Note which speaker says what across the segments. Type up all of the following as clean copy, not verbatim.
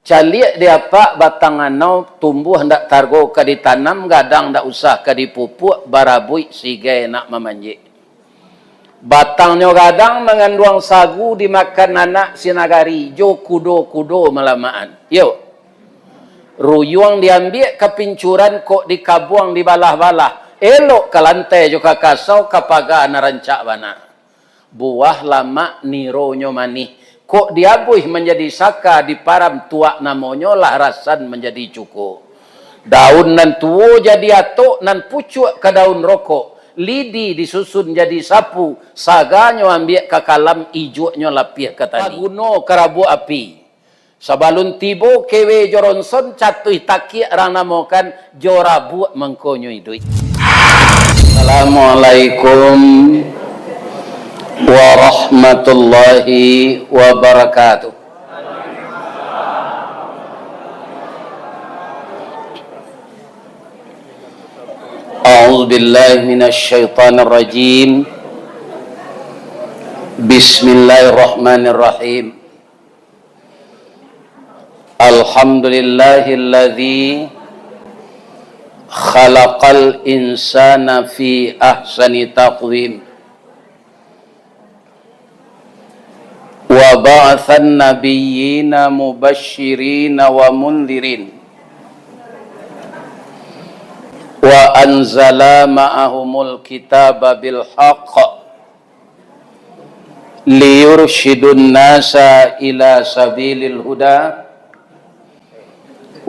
Speaker 1: Caliak dia pak batang anau tumbuh hendak targo ka ditanam gadang ndak usah ka dipupuk barabui sigai nak memanjik. Batangnya gadang mengandung sagu dimakan anak sinagari jo kudo melamaan. Yo. Ruyuang diambil ke pincuran kok dikabuang di balah-balah. Elok ke lantai jo ka kasau kapaga narancak bana. Buah lama nironyo manih. Kok diabuih menjadi saka di param tuak namonyo lah rasan menjadi cukup. Daun nan tuo jadi atok nan pucuk ke daun rokok. Lidi disusun jadi sapu. Saganyo ambil ke kalam ijuknyo lapih ke tadi. Paguno kerabu api. Sabalun tibo kewe joronson catuh takiak rang namokan jorabu mengkonyo idui. Assalamualaikum warahmatullahi wabarakatuh. A'udzu billahi minasy syaithanir rajim. Bismillahirrahmanirrahim. Alhamdulillahilladzi khalaqal insana fi ahsani taqwim. Wa ba'athan nabiyyina mubashshirina wa mundhirin wa anzala ma'ahumul kitaba bil haqq liyurshidun nasa ila sabilil huda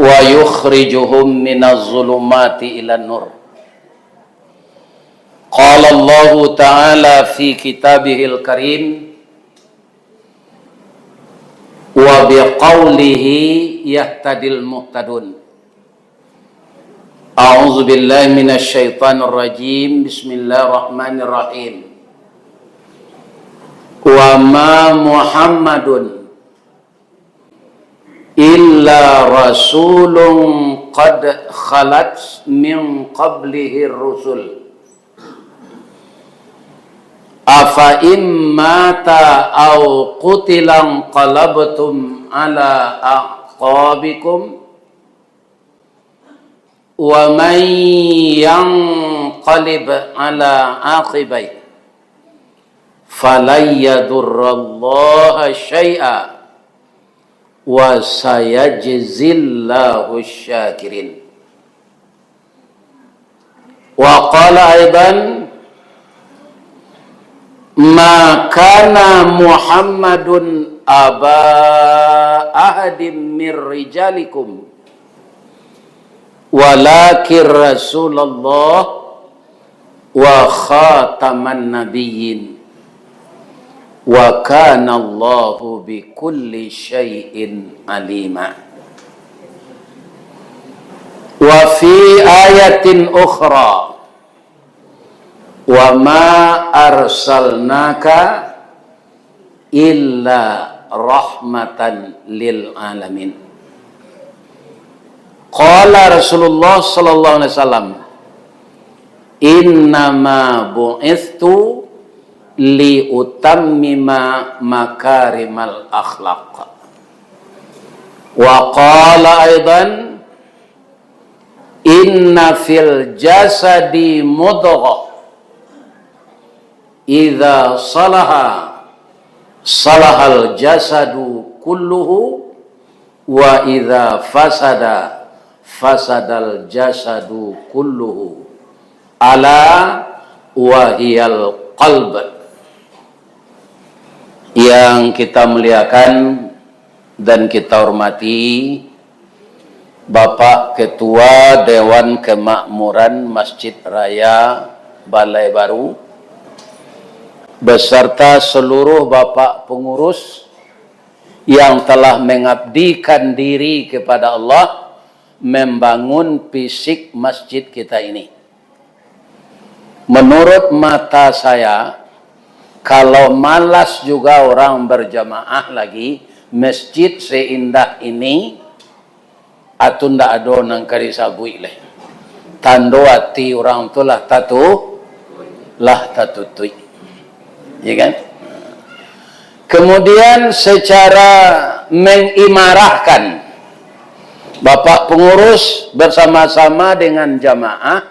Speaker 1: wa yukhrijuhum minaz zulumati ilan nur. Qala Allah ta'ala fi kitabihil karim wa biqaulihi yahtadil muhtadun. A'udzu billahi minasy syaithanir rajim. Bismillahirrahmanirrahim. Wa ma Muhammadun illa rasulun qad khalat min qablihi rusul. Afa immata au qutilan qalabtum ala aqabikum wa man yanqalib ala aqibai falan yadurrallaha syai'a wa sayajzillahu syakirin. Wa qala aidan ma kana Muhammadun aba ahadim mir rijalikum walakin Rasulullah wa khataman nabiyyin wa kana Allahu bi kulli syai'in alima. Wa fi ayatin ukhra wa ma arsalnaka illa rahmatan lil alamin. Qala Rasulullah sallallahu alaihi wasallam innama bu'ithtu li utammima makarimal akhlaq. Wa qala aidan inna fil jasadi mudghah idza salaha salahal jasadu kulluhu wa idza fasada fasadal jasadu kulluhu ala wahiyal qalb. Yang kita muliakan dan kita hormati Bapak Ketua Dewan Kemakmuran Masjid Raya Balai Baru beserta seluruh bapak pengurus yang telah mengabdikan diri kepada Allah membangun fisik masjid kita ini. Menurut mata saya, kalau malas juga orang berjamaah lagi, masjid seindah ini atun ndak ado nang kari sabui leh. Tando hati orang tu lah tatutui. Ya kan? Kemudian secara mengimarahkan Bapak pengurus bersama-sama dengan jamaah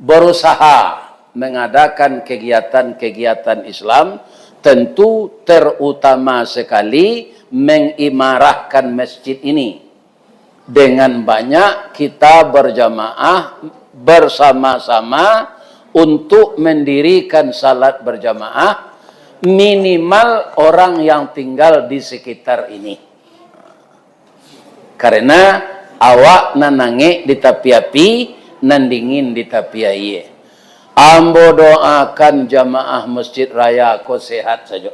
Speaker 1: berusaha mengadakan kegiatan-kegiatan Islam, tentu terutama sekali mengimarahkan masjid ini. Dengan banyak kita berjamaah bersama-sama untuk mendirikan salat berjamaah, minimal orang yang tinggal di sekitar ini. Karena awak nanange di tapi api, nan dingin di tapi air. Ambo doakan jamaah Masjid Raya ko sehat saja.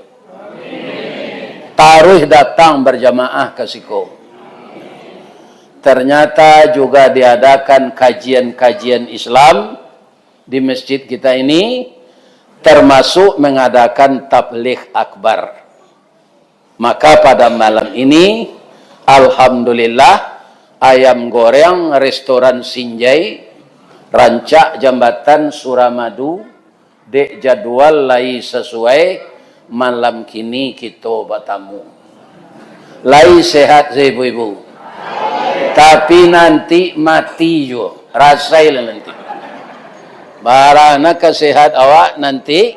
Speaker 1: Taruh datang berjamaah ke siko. Ternyata juga diadakan kajian-kajian Islam di masjid kita ini, termasuk mengadakan tabligh akbar. Maka pada malam ini, alhamdulillah, ayam goreng restoran Sinjai, rancak jambatan Suramadu, dek jadwal lai sesuai, malam kini kita bertamu. Lai sehat ibu-ibu. Tapi nanti mati juga. Rasailah nanti. Barana kesehat awak nanti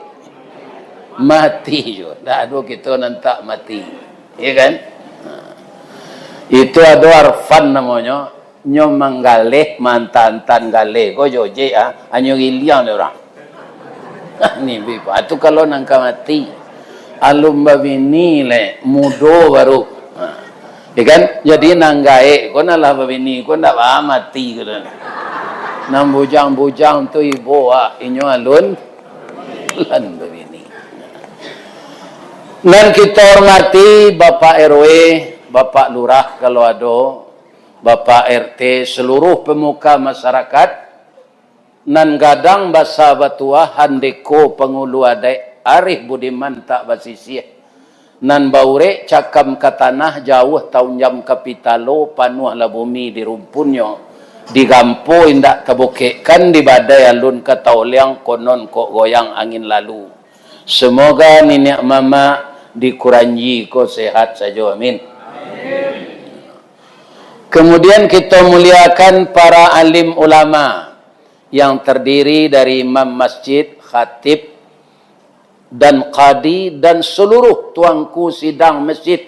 Speaker 1: mati juga. Tak ada kita nanti mati. Ya kan? Itu ada arfan namanya. Nyo manggaleh mantan-tan galeh. Kau joje anyo giliang orang. Ni bipa. Itu kalau nangka mati. Alum babini le mudo baru. Ya kan? Jadi nanggae, kau nalah babini, kau nak mati gitu. Nang bujang-bujang tu ibu inyo alun lan babini. Dan kita hormati Bapak RW, Bapak Lurah kalau ada, Bapak RT, seluruh pemuka masyarakat, nan gadang basa batua handeko pengulu adai Arif Budiman tak basisih. Nan baure cakam ke tanah jauh tahun jam kapitalo panuh la bumi di rumpunyo di gampo indak kebukekkan di badai alun ke tauliang konon kok goyang angin lalu. Semoga nenek mama di Kuranji ko sehat saja, amin. Kemudian kita muliakan para alim ulama yang terdiri dari imam masjid, khatib, dan qadi dan seluruh tuanku sidang masjid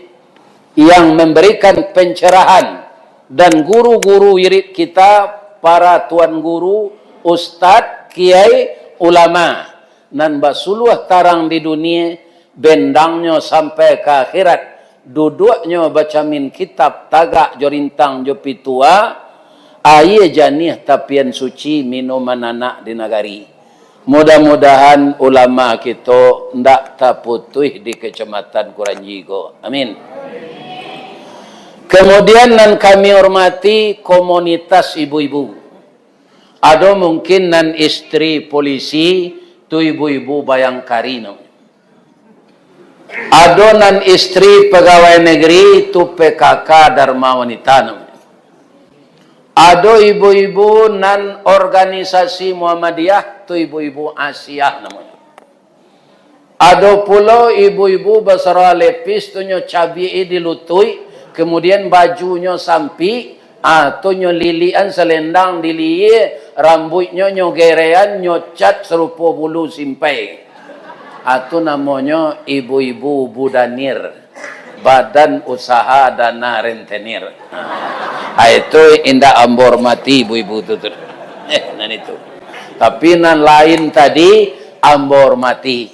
Speaker 1: yang memberikan pencerahan, dan guru-guru wirid kita, para tuan guru, ustad, kiai, ulama, nan basuluh tarang di dunia, bendangnya sampai ke akhirat, duduknya baca min kitab tagak jorintang jopitua, aye janih tapian suci minuman anak di nagari. Mudah-mudahan ulama kita ndak terputuh di kecamatan Kuranji ko. Amin. Kemudian nan kami hormati komunitas ibu-ibu. Ada mungkin nan istri polisi tu ibu-ibu bayangkari no. Ada nan istri pegawai negeri tu PKK Dharma Wanita no. Ada ibu-ibu nan organisasi Muhammadiyah tu ibu-ibu Asia namanya. Ada pula ibu-ibu basara lepis tu nyo cabai dilutui, kemudian bajunya sampi, tu nyo lilian selendang diliye, rambutnya nyo gerean nyo cat serupa bulu simpai. Itu namanya ibu-ibu budanir. Badan Usaha Dana Rentenir. Itu indah ambor mati ibu-ibu itu. Nan itu. Tapi nan lain tadi ambor mati.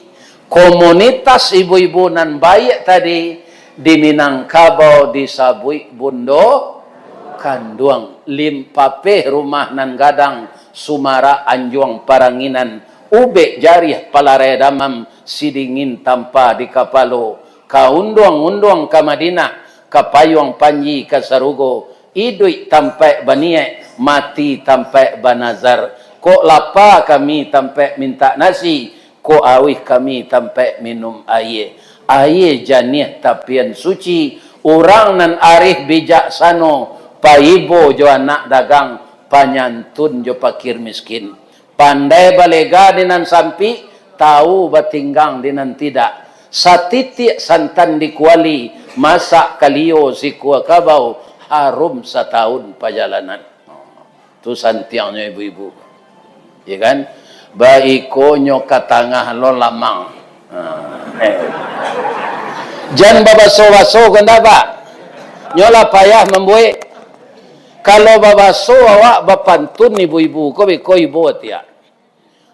Speaker 1: Komunitas ibu-ibu nan baik tadi di Minangkabau di Sabui Bundo Kanduang Limpape rumah nan gadang Sumara Anjuang Paranginan Ube Jarih Palare Damam Sidingin tanpa di Kapalo kaundang-undang ke Madinah, ke Payung Panji, ke Sarugo, idui tampai baniek, mati tampai banazar, kok lapa kami tampai minta nasi, kok awih kami tampai minum air. Air janih tapian suci, orang nan arif bijaksano, paibo jo anak dagang, panyantun jo pakir miskin. Pandai balega dinan sampi, tahu batinggang dinan tidak. Satitik santan di kuali, masak kalio si kuah kabau, harum setahun perjalanan. Tu santiangnya ibu-ibu. Ya kan? Baiko nyoka tangah lo lamang. Jangan babaso-baso kanda pak. Nyola payah membuat. Kalau babaso awak bapantun ibu-ibu ko beko ibu atia.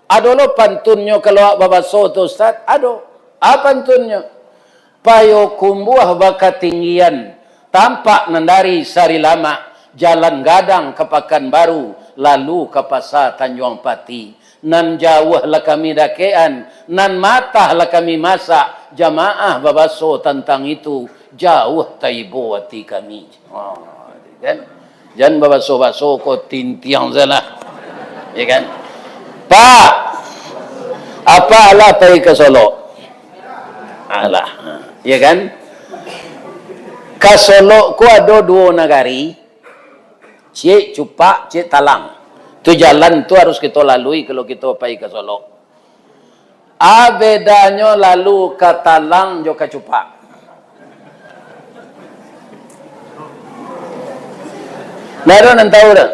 Speaker 1: Ado lo pantunnya kalau awak babaso tu Ustaz? Ado. Apa pantunnya? Payo kumbuah bakatinggian. Tampak nandari sari lama. Jalan gadang ke Pekanbaru. Lalu ke pasar Tanjung Pati. Nan jauh lah kami dakean. Nan matah lah kami masak. Jamaah babaso tentang itu. Jauh taibo hati kami. Oh, kan? Jangan babaso-baso ko tintiang salah. Ya kan? Pak, apa Allah pergi ke Solo? Allah. Ya kan? Ke Solo ku ada dua negari. Cik Cupak, Cik Talang. Tu jalan tu harus kita lalui kalau kita pergi ke Solo. Bedanya lalu ke Talang jo ke Cupak. Naro nan tahu dah.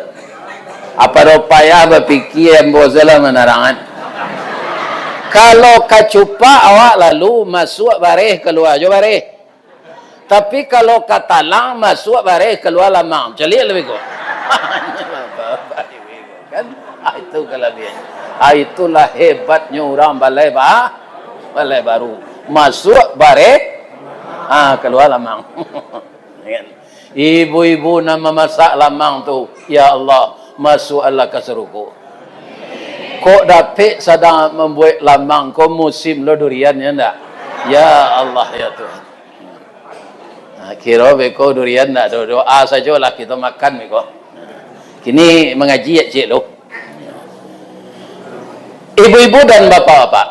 Speaker 1: Apa rupaya berfikir yang bozalah menerangan. Kalau ke Cupak awak lalu masuk bareh keluar jo bareh. Tapi kalau ke Talang masuk bareh keluar lamang. Celik lebih kau. Kan? Itu kelebihan. Itulah hebatnya orang balai baru. Masuk bareh, keluar lamang. Ibu-ibu nama masak lamang tu, ya Allah, masuk Allah ke seruku. Kok dapat sedang membuat lamang, kok musim lo durian ya enggak? Ya Allah ya Tuhan. Kira beko durian enggak, doa sajalah kita makan beko. Kini mengaji ya cik lo. Ibu-ibu dan bapak-bapak.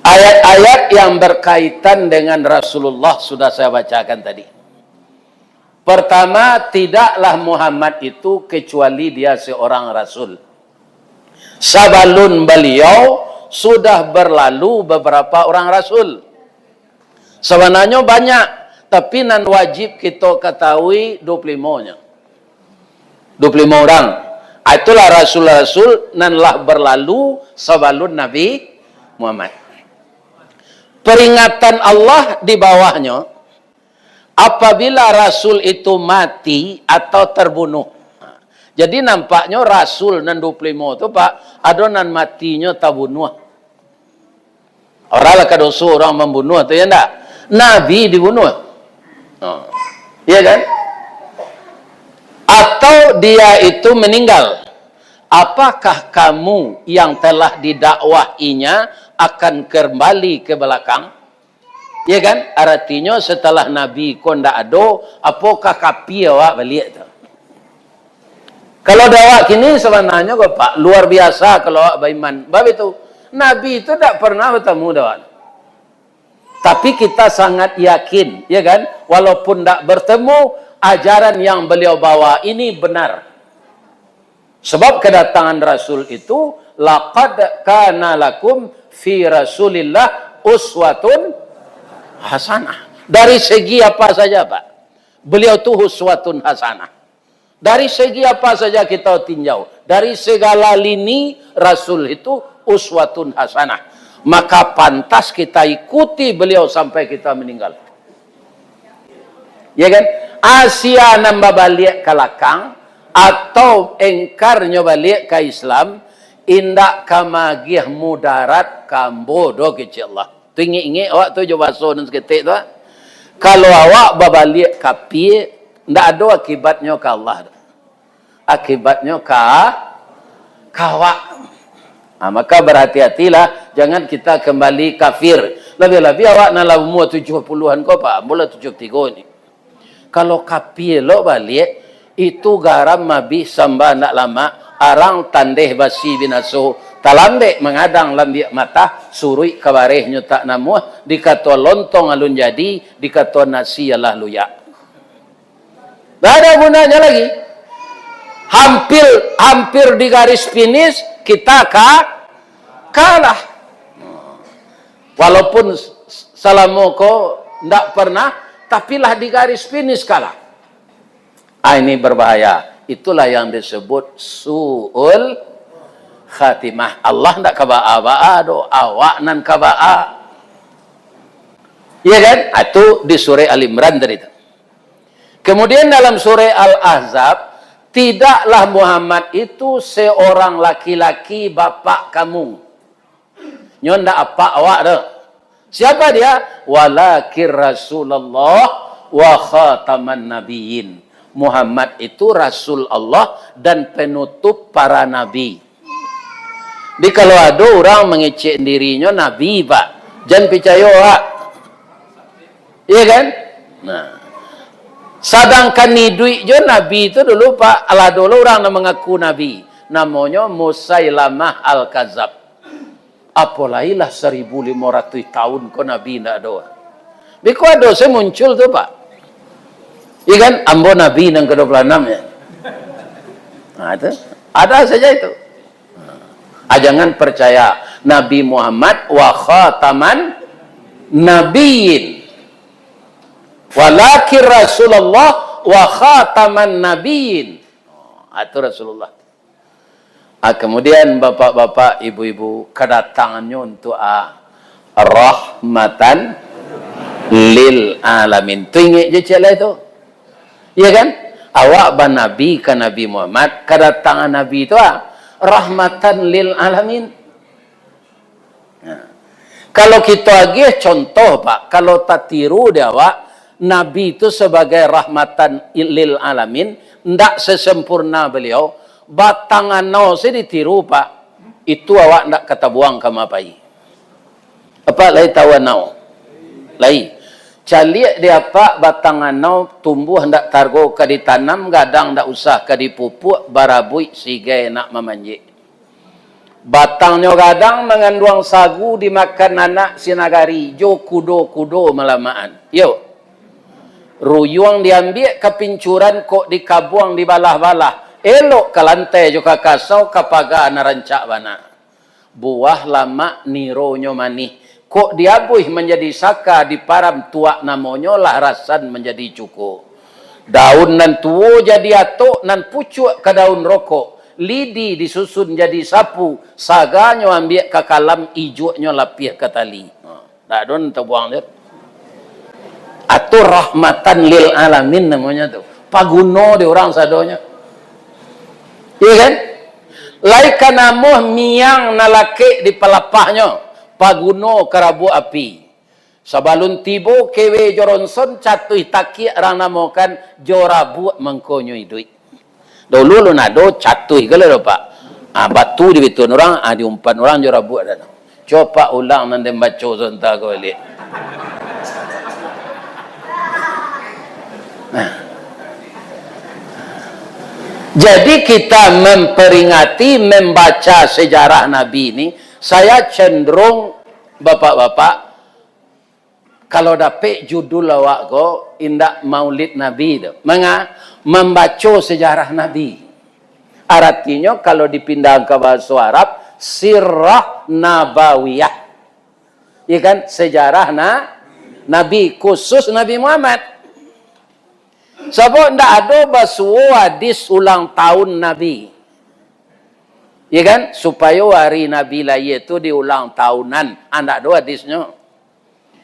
Speaker 1: Ayat-ayat yang berkaitan dengan Rasulullah sudah saya bacakan tadi. Pertama, tidaklah Muhammad itu kecuali dia seorang Rasul. Sebelum beliau sudah berlalu beberapa orang Rasul. Sebenarnya banyak. Tapi nan wajib kita ketahui 25-nya. 25 orang. Itulah Rasul-Rasul nan lah berlalu sebelum Nabi Muhammad. Peringatan Allah di bawahnya. Apabila Rasul itu mati atau terbunuh. Jadi nampaknya Rasul nan 25 itu Pak, ada nan matinya terbunuh. Orang lah kadosu orang membunuh itu ya enggak? Nabi dibunuh. Iya kan? Atau dia itu meninggal. Apakah kamu yang telah didakwahinya akan kembali ke belakang? Ya kan? Artinya setelah Nabi kau ndak ada, apakah kapi awak balik tu? Kalau dakwah kini sebenarnya kau Pak, luar biasa kalau awak beriman. Bab itu, Nabi itu tak pernah bertemu dakwah. Tapi kita sangat yakin, ya kan? Walaupun tak bertemu, ajaran yang beliau bawa ini benar. Sebab kedatangan Rasul itu, laqad kana lakum fi Rasulillah uswatun hasanah. Dari segi apa saja Pak? Beliau itu uswatun hasanah. Dari segi apa saja kita tinjau. Dari segala lini Rasul itu uswatun hasanah. Maka pantas kita ikuti beliau sampai kita meninggal. Ya kan? Asia nambah balik ke lakang atau engkarnya balik ke Islam, indak kamagih mudarat kambodo kecil Allah. Tu ingat-ingat awak tu coba so dan seketik tu. Kalau awak berbalik kapi, ndak ada akibatnya ke Allah. Akibatnya ke awak. Maka berhati-hatilah, jangan kita kembali kafir. Lebih-lebih awak nak umur 70-an kau Pak, mula 73 ni. Kalau kapi lo balik, itu garam mabi sambah nak lama, arang tandeh basi binaso, talambek mengadang lambiak mata, surui kabarehnya tak namuh, dikata lontong alun jadi, dikata nasi ialah luyak. Tak ada gunanya lagi. Hampir di garis finish, kita kalah. Walaupun salamoko tidak pernah, tapi lah di garis finish kalah. Ini berbahaya. Itulah yang disebut su'ul khatimah. Allah tidak kaba'a-ba'a do, awak nan kaba'a. Iya kan? Itu di surah Al-Imran tadi itu. Kemudian dalam surah Al-Ahzab, tidaklah Muhammad itu seorang laki-laki bapak kamu. Nyonda apa awak dah. Siapa dia? Walakir Rasulullah wa khataman nabiyyin. Muhammad itu Rasul Allah dan penutup para nabi. Di kalau ada orang mengecek dirinya nabi, Pak. Jangan percaya, Pak. Iya kan? Nah. Sedangkan ni duit je nabi itu dulu, Pak. Ala dulu orang yang mengaku nabi. Namanya Musailamah Al-Kadzab. Apalailah 1500 tahun kau nabi tidak ada. Biko ada saya muncul tu, Pak. Iya kan? Ambo nabi yang ke-26 ya. Nah, itu ada saja itu. Jangan percaya Nabi Muhammad wa khataman nabiyyin. Walakin Rasulullah wa khataman nabiyyin. Itu Rasulullah. Kemudian bapak-bapak, ibu-ibu, kedatangannya untuk rahmatan lil alamin. Tu ingat je celah itu. Iya kan? Awak ban Nabi ke Nabi Muhammad, kedatangan Nabi itu rahmatan lil alamin. Nah. Kalau kita lagi contoh, Pak, kalau tak tiru dia, Pak, Nabi itu sebagai rahmatan lil alamin, tidak sesempurna beliau. Batangan no saya ditiru, Pak. Itu awak tidak kata buang ke mapai. Apa lagi tahu nau? Lagi. Caliak dia Pak, batangan no tumbuh hendak targo ke ditanam, gadang ndak usah ke dipupuk, barabui sigai nak memanjik. Batangnya gadang mengandung sagu dimakan anak sinagari, jo kudo-kudo melamaan. Yo. Ruyuang diambil kepincuran kok dikabuang di balah-balah. Elok ke lantai juga kasau kapaga narancak bana. Buah lama nironyo manih. Kok diabuih menjadi saka di param tua namanya lah rasan menjadi cukup. Daun nan tuo jadi atok nan pucuk ke daun rokok. Lidi disusun jadi sapu. Saganyo ambil ke kalam ijuknya lapih ke tali. Tak don terbuang dia. Atau rahmatan lil alamin namanya tu. Paguno di orang sadonya. Iya kan? Laika namuh miang nalake di pelapahnya. Paguno kerabu api. Sabalun tibo kewe joronson catuh taki ranamokan jorabu mengkonyoi duit. Dulu lu nado catuh kalau Pak. Batu di bitun orang, diumpan orang jorabu ada. Coba ulang nanti baca sontak kau lihat. Nah. Jadi kita memperingati, membaca sejarah Nabi ini, saya cenderung bapak-bapak, kalau dapat judul awak ko, indak maulid Nabi itu. Membaca sejarah Nabi. Artinya kalau dipindah ke bahasa Arab, sirah nabawiyah. Ya kan? Sejarah Nabi, khusus Nabi Muhammad. Sebab tidak ada bahasa hadis ulang tahun Nabi. Ya kan? Supaya hari Nabi lahir itu diulang tahunan. Tidak ada hadisnya.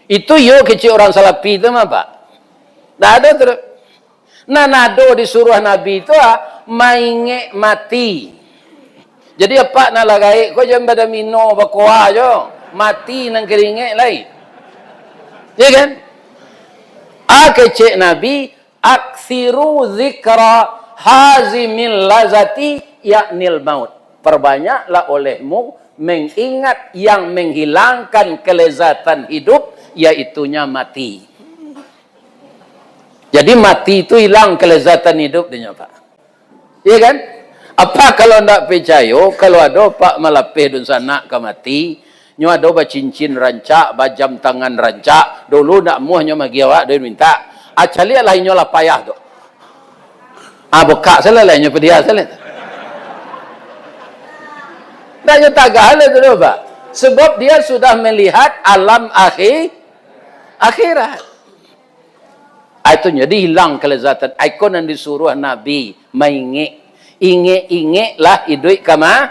Speaker 1: Itu yo kecil orang Salafi itu mah, Pak. Tak ada terus. Nah, nado disuruh Nabi itu mainge mati. Jadi apa nak lagai? Kau jangan pada mino bakoa jo. Mati nang keringe lain. Ya kan? Kecil Nabi aksiru zikra hazimil lazati yaknil maut. Perbanyaklah olehmu mengingat yang menghilangkan kelezatan hidup, yaitunya mati. Jadi mati itu hilang kelezatan hidup dia, Pak. Iya kan? Apa kalau tidak percaya, kalau ada Pak malapeh dun sana ke mati, nyo ada cincin rancak, jam tangan rancak, dulu nak muahnya magi awak dia minta. Acali lainnya lah payah tu. Bekak salah lainnya pedia salah. Tanya tagah lah tu Pak. Sebab dia sudah melihat alam akhirat. Itu jadi hilang kelezatan. Ikon yang disuruh Nabi mengingik. Ingik-ingik hidup kama.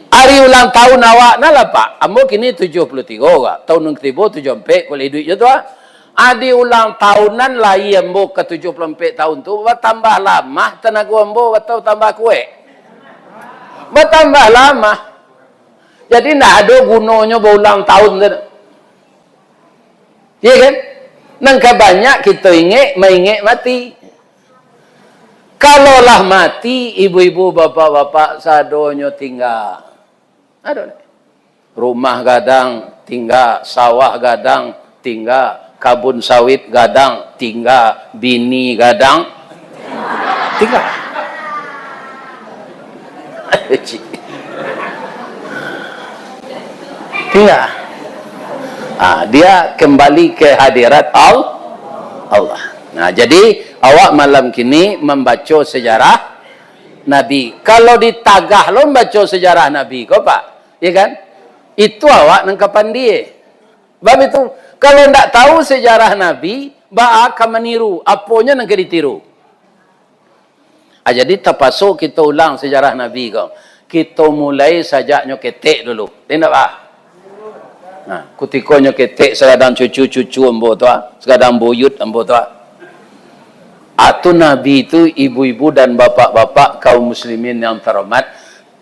Speaker 1: Hari ulang tahun awak lah Pak. Ambo kini 73 kak. Tahun yang ketiba 74 kalau hidup je tu ah. Adi ulang tahunan lah ambo ke 74 tahun tu. Bertambah lama tenaga ambo atau tambah kuek. Bertambah lama. Jadi nak ada gunanya berulang tahun tu. Ya kan? Nangka banyak kita mengingik mati. Kalaulah mati, ibu-ibu, bapak-bapak sadonyo tinggal. Aduh. Rumah gadang tinggal, sawah gadang tinggal, kabun sawit gadang tinggal, bini gadang tinggal. Tinggal. Dia kembali ke hadirat Allah. Nah, jadi awak malam kini membaca sejarah Nabi. Kalau ditagah lo membaca sejarah Nabi, kau Pak, ya kan? Itu awak nangkapan dia. Sebab itu, kalau tidak tahu sejarah Nabi, ba akan meniru. Apanya nak ditiru? Jadi terpaksa kita ulang sejarah Nabi kau. Kita mulai sajaknya ketek dulu. Tidak Pak? Nah, kutikonya ketek sekadang cucu-cucu ambo tu sekadang buyut ambo tu Atu Nabi itu ibu-ibu dan bapak-bapak kaum muslimin yang terhormat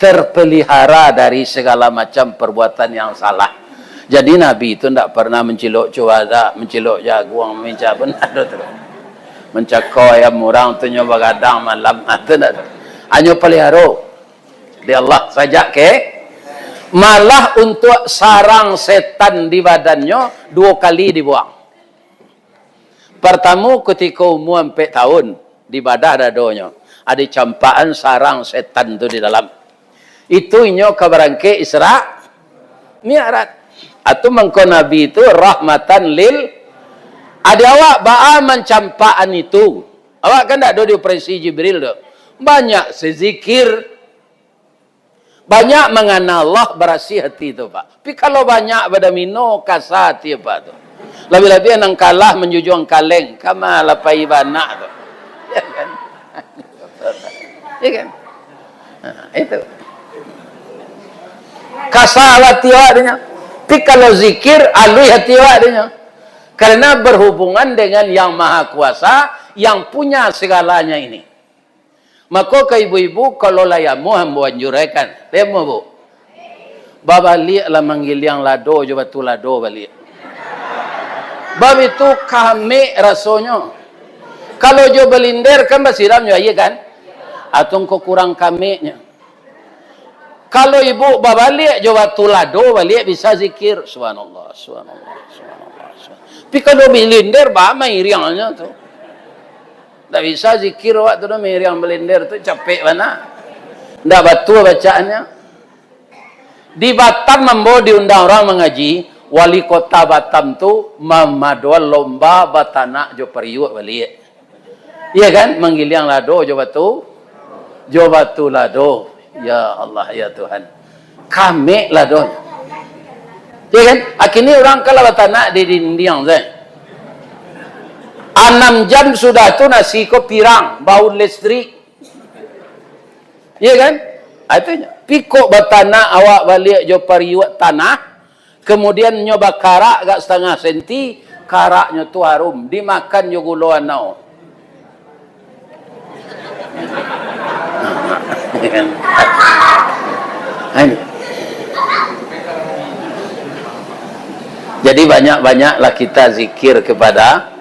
Speaker 1: terpelihara dari segala macam perbuatan yang salah. Jadi Nabi itu tidak pernah mencilok cuaca, mencilok jagung, mencakau ayam orang tu nyoba gadang malam itu tidak. Hanya pelihara di Allah saja ke. Malah untuk sarang setan di badannya 2 kali dibuang. Pertama ketika umur 4 tahun di badan dadonya ada campaan sarang setan tu di dalam. Itu inyo kabarangke Isra Mi'raj. Atau mengko Nabi itu rahmatan lil. Ada awak ba'a mencampaan itu. Awak kan tak ada dioperasi Jibril tu. Banyak sezikir. Banyak mengenal Allah berasi hati tu Pak. Tapi kalau banyak pada mino kasar hati Pak tu. Lebih-lebih yang kalah menjunjung kaleng. Kama lapai banak tu. Ya kan? Ya kan? Nah, itu. Kasar hati awak dia. Tapi kalau zikir, alui hati awak dia. Karena berhubungan dengan yang maha kuasa, yang punya segalanya ini. Maka ke ibu-ibu kalau layamu hamba anjurkan. Lemo bu. Babalik lah manggil yang lado je batu lado balik. Bab itu kami rasanya. Kalau jo belindir kan basiram jo iya kan? Atau kau kurang kaminya. Kalau ibu babalik jo batu lado balik bisa zikir subhanallah subhanallah subhanallah. Tapi kalau belindir ba mai riangnya tu. Tak bisa zikir waktu tu meriang belender tu capek mana. Tak betul bacaannya. Di Batam membawa diundang orang mengaji, wali kota Batam tu memadual lomba batanak jo periuk balik. Iya kan? Menggiliang lado jo batu lado. Ya Allah ya Tuhan. Kami lado. Iya kan? Akhirnya orang kalau batanak di dinding saya. 6 jam sudah tu nasi ko pirang, bau listrik. Iya kan? Artinya, piko batana awak balik jo pariwat tanah, kemudian nyoba karak gak setengah senti, karaknya tu harum, dimakan jo guluan nau. Jadi banyak-banyaklah kita zikir kepada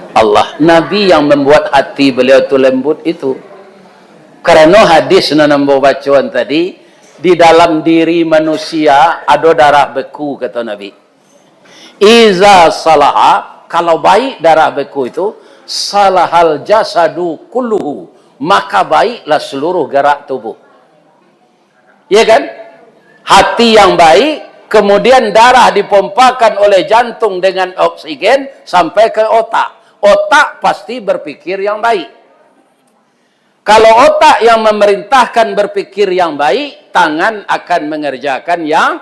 Speaker 1: Allah. Nabi yang membuat hati beliau itu lembut itu. Karena hadis nambo bacaan tadi, di dalam diri manusia ada darah beku kata Nabi. Iza salaha, kalau baik darah beku itu, salahal jasadu kulluhu, maka baiklah seluruh gerak tubuh. Ya kan? Hati yang baik, kemudian darah dipompakan oleh jantung dengan oksigen sampai ke otak. Otak pasti berpikir yang baik. Kalau otak yang memerintahkan berpikir yang baik, tangan akan mengerjakan yang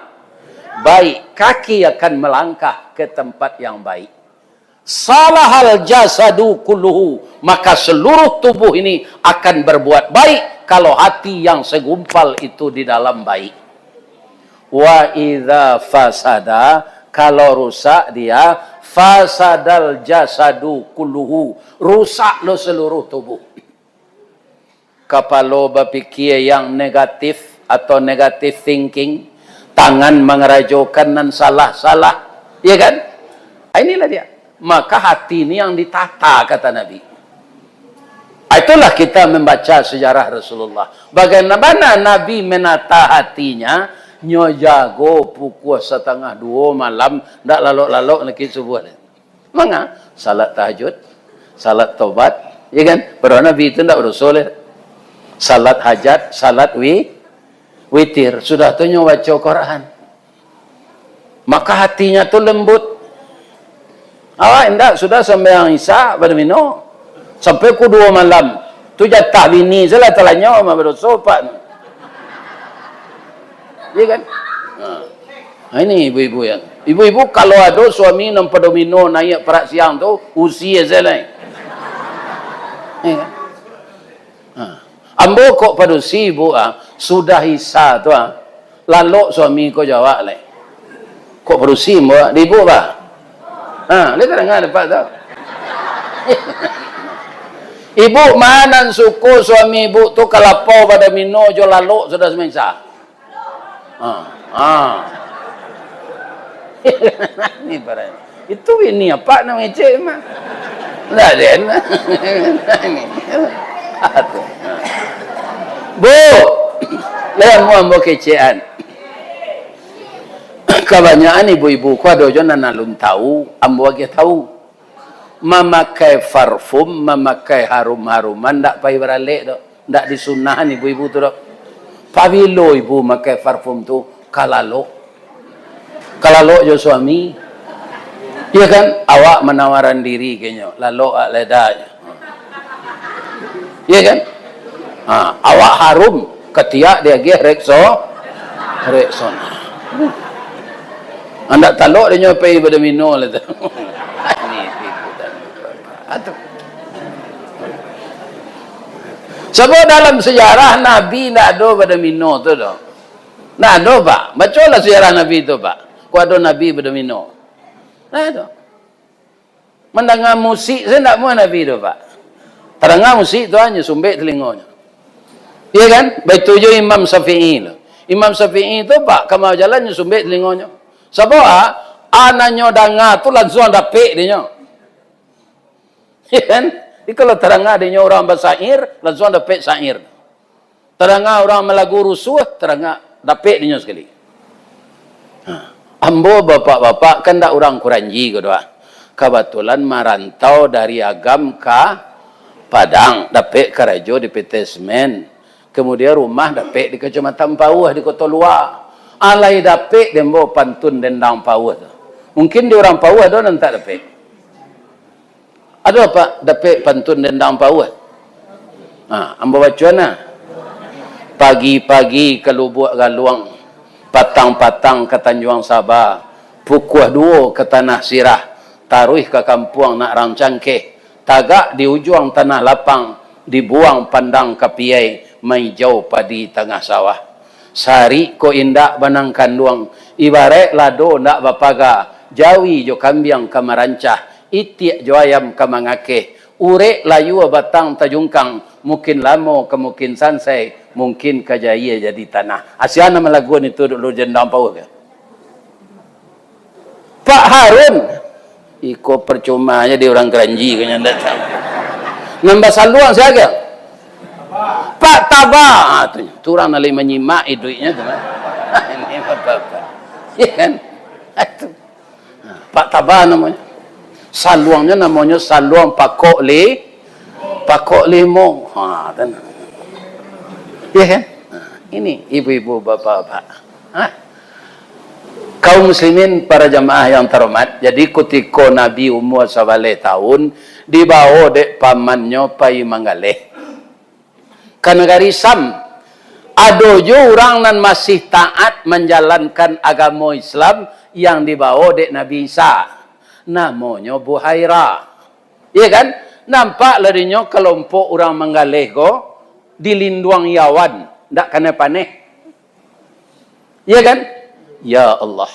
Speaker 1: baik. Kaki akan melangkah ke tempat yang baik. salahal jasadu kulluhu, maka seluruh tubuh ini akan berbuat baik kalau hati yang segumpal itu di dalam baik. Wa idza fasada, kalau rusak dia, fasadal jasadu kulluhu, rusak lo seluruh tubuh. Kepala berfikir yang negatif atau negative thinking, tangan mengerajukan dan salah-salah, ya kan? Inilah dia. Maka hati ini yang ditata, kata Nabi. Itulah kita membaca sejarah Rasulullah. Bagaimana Nabi menata hatinya, nyo jago pukul 1:30 malam, ndak lalok-lalok lagi subuh. Maka salat tahajud, salat taubat, ya kan? Padahal Nabi itu ndak berusul. Salat hajat, salat witir, sudah tu nyo baca Quran. Maka hatinya tu lembut. Awak enggak sudah sembahyang Isya pada mino sampai ku 2 malam. Tu jatah bini salah telanya sama bersopat. Ya kan? Nah, ini ibu-ibu yang. Ibu-ibu kalau ada suami nampak domino naik perak siang tu usia salah. Ya kan? Ambo kok pada si ibu sudah Isya tu lalu suami ko jawab lai. Kok pada si ibu ba? Lihat dengar dapat tau. Ibu mana suku suami ibu tu kalapau pada mino jo lalu sudah semasa. Ini barang. Itu ini apa namanya cik mah? Dah den. Ini. Bu, lihat mu ambo kecean. Kebanyakan ibu-ibu ku ada jo nanalun tahu, ambo age tahu. Memakai parfum, memakai harum-haruman ndak pai beralek dok. Ndak disunahan ibu-ibu tu dok. Pavilo ibu makai parfum tu kalalo. Kalalo jo suami. Iya kan? Awak menawaran diri kayaknya. Lalu ledanya. Iya kan? Awak harum ketiak dia ge Rexon. Anda talok dia nyopai pada mino lah tu. Ini tipu dan atau. Sebab dalam sejarah Nabi nak ada pada mino tu dah. Nak ada pak. Bacalah sejarah Nabi tu pak. Ku ada Nabi pada mino. Nak ada. Mendengar musik saya tak mau Nabi tu pak. Terdengar musik tu hanya sumbek telinganya. Iya kan? Baik tujuh Imam Syafi'i lah. Imam Syafi'i tu pak kamar jalannya sumbek telinganya. Sebab anaknya dengar tu langsung dapik dia. Ya kan? Jadi kalau terdengar dia orang bersair, langsung dapik sair. Terdengar orang melagu rusuh, terdengar dapik dia sekali. Ambo bapak-bapak kan tak orang Kuranji kedua. Kebetulan merantau dari Agam ke Padang, dapik Karajo di PT Semen. Kemudian rumah dapik di Kecamatan Pauh di Kota Luar. Alai dapik dembo pantun dendang Pauh tu. Mungkin di orang Pauh ada dan tak dapik. Ada apa dapik pantun dendang Pauh? Ambo baca na. Pagi-pagi ke Lubuk Galuang, patang-patang ke Tanjung Sabah, pukul 2 ke Tanah Sirah, taruh ke kampung nak Rancangkeh, tagak di ujung tanah lapang, dibuang pandang ke piai, mai jauh padi tengah sawah. Sari ko indak banang kanduang, ibarat lado ndak bapaga, jawi jo kambiang kamarancah, itiak jo ayam kamangakeh, urek layu batang tajungkang, mungkin lamo ke mungkin sansai, mungkin kajaya jadi tanah. Asyana melaguan itu dulu jendang Pauh ke? Pak Harun, iko percuma aja dia orang Keranji kayaknya ndak tahu. Nambah saluang siaga. Pak Tabah, tu orang nalai menyimak duitnya tu. Ini apa-apa. Ya kan? Itu. Pak Tabah namanya. Saluangnya namanya saluang Pakok Lemo. Ya kan? Ini ibu-ibu bapak-bapak. Kaum muslimin para jamaah yang terhormat, jadi ketika Nabi umur 11 tahun dibawa dek pamannya pai Mangaleh ke negari Sam. Ada je orang nan masih taat menjalankan agama Islam yang dibawa dek Nabi Isa. namanya Buhaira. Iya kan? Nampak larinya kelompok orang menggalih ko di linduang Yawan. Tak kena paneh. Iya kan? Ya Allah.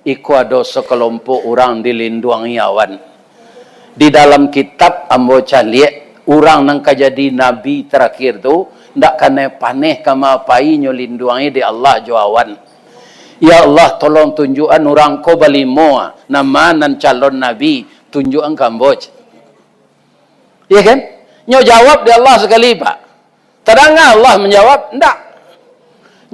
Speaker 1: Iku ada sekelompok orang di linduang Yawan. Di dalam kitab ambo caliek, orang nang kajadi nabi terakhir tu, tak kena paneh kama apai nyo linduangi di Allah Jawan. Ya Allah, tolong tunjukkan orang ko balimo nama nan calon nabi, tunjukkan Kamboj. Iya kan? Nyo jawab di Allah sekali, Pak. Terangah Allah menjawab, ndak.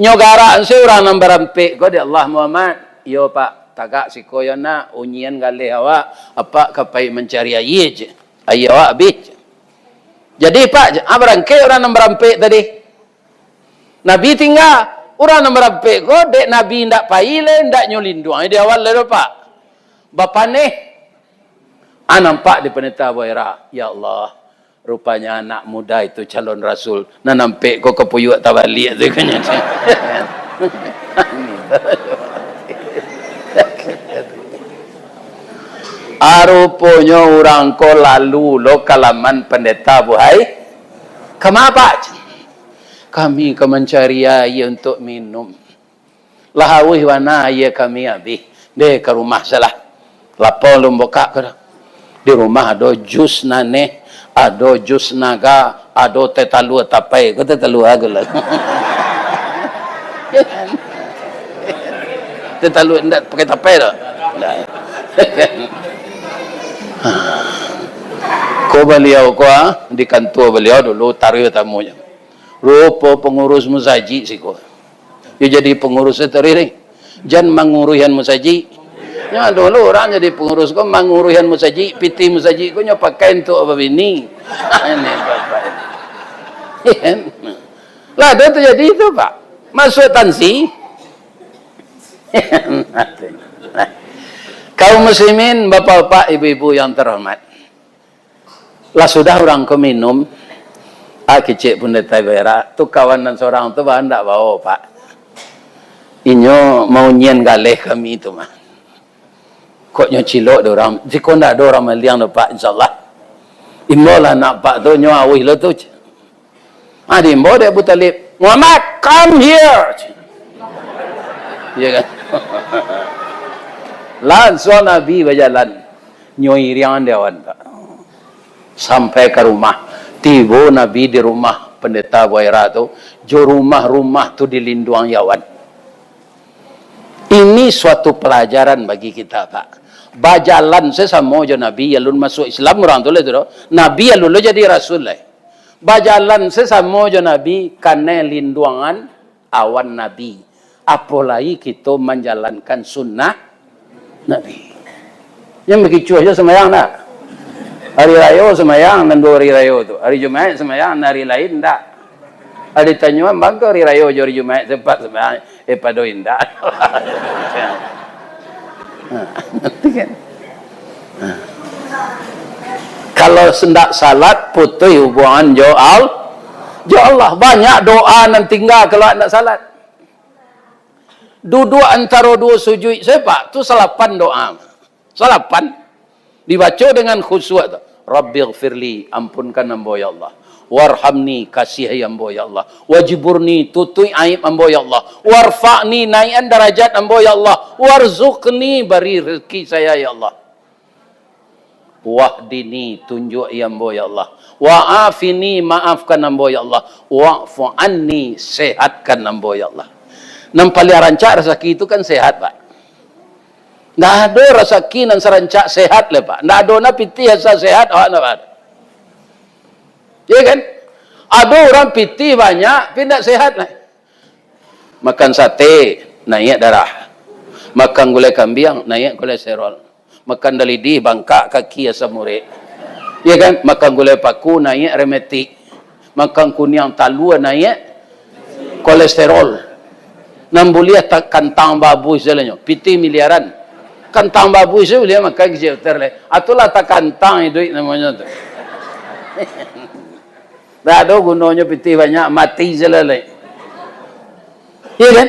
Speaker 1: Nyo garaan si orang nang berampik ko di Allah Muhammad. Yo Pak, tagak si koyona unyian galih awak apa kapai mencari ayij. Ayo awak habis. Jadi Pak, berangkai orang nang berampik tadi. Nabi tinggal orang nang berampik ko dek Nabi ndak paile ndak nyolinduang di awal le Pak. Bapa nih nampak di peneta Buhaira. Ya Allah, rupanya anak muda itu calon rasul. Nah nampak ko kepuyuk tabalik tu kan. Rupanya orang ko lalu lo kalaman pendeta Buhaira. Kenapa? Kami ke mencari air untuk minum. Lahawih wana air kami habis. Dia ke rumah salah. Lapor lombokak ke dah. Di rumah ada jus nane, ada jus naga, ada tetalu tapai. Kau tetalu agak lah. Tetalu tidak pakai tapai dah. Ko beliau ko di kantor beliau dulu taruh tamunya. Rupa pengurus musaji sih ko. Dia jadi pengurus teriri. Jangan menguruhian musaji. Ya dulu orang jadi pengurus ko menguruhian musaji, piti musaji ko nyo pakai untuk apa bini. Ini bapak. Lah itu terjadi itu Pak. Masuk tansi. Kaum muslimin, bapak-bapak, ibu-ibu yang terhormat. Lah sudah orang ke minum, kecik pendeta Buhaira, tu kawanan seorang tu bahan tak bawa Pak. Inyo mau nyen galeh kami itu mah. Kok nyo cilok do orang, jika ndak ada orang meliang do Pak, insyaallah. Imbo lah nak Pak tu nyo awih lo tu. Di imbo dia Abu Talib, Muhammad, come here. Ya kan? Langsung Nabi berjalan nyoi riangan dewan Pak. Sampai ke rumah. Tiba Nabi di rumah pendeta Buhaira tu. Jo rumah-rumah tu dilinduang Yawan. Ini suatu pelajaran bagi kita Pak. Bajalan sesama jo Nabi alun masuk Islam orang tu le tu. Nabi alun lo jadi rasul le. Bajalan sesama jo Nabi karena linduangan awan Nabi. Apalagi kita menjalankan sunnah Nabi. Yang begitu aja semayang tak? Hari raya semayang dan 2 hari raya tu. Hari Jumaat semayang dan hari lain tak. Ada tanyaan bangka hari raya je hari Jumaat sempat semayang. Padoin tak. Nanti kan. Kalau sendak salat putih hubungan jo Allah. Banyak doa nan tinggal kalau nak salat. Duduk antara dua sujud siapa? Tu salapan doa. Salapan dibaca dengan khusyuk tu. Rabbighfirli, ampunkan hamba ya Allah. Warhamni, kasihi hamba ya Allah. Wajiburni, tutui aib hamba ya Allah. Warfa'ni, naikkan darajat hamba ya Allah. Warzuqni, beri rezeki saya ya Allah. Wahdini, tunjuk hamba ya Allah. Wa'afini, maafkan hamba ya Allah. Wa'fu anni, sehatkan hamba ya Allah. Nampali rancak rezeki itu kan sehat Pak. Nggak ada rezeki nan serancak sehat le Pak. Nggak ada na piti asa sehat awak nak ada. Ya kan? Ada orang piti banyak, pindah sehat lah. Makan sate, naik darah. Makan gulai kambing, naik kolesterol. Makan dalidi, bangkak kaki asam urat. Ya kan? Makan gulai paku, naik rematik. Makan kunyang talu, naik kolesterol. Nambulia tak kantang babu istilahnya, piti miliaran. Kantang babu itu dia makan kecil terle. Atulah tak kantang itu namanya tu. Tak ada gunanya piti banyak mati selesai. Iya kan?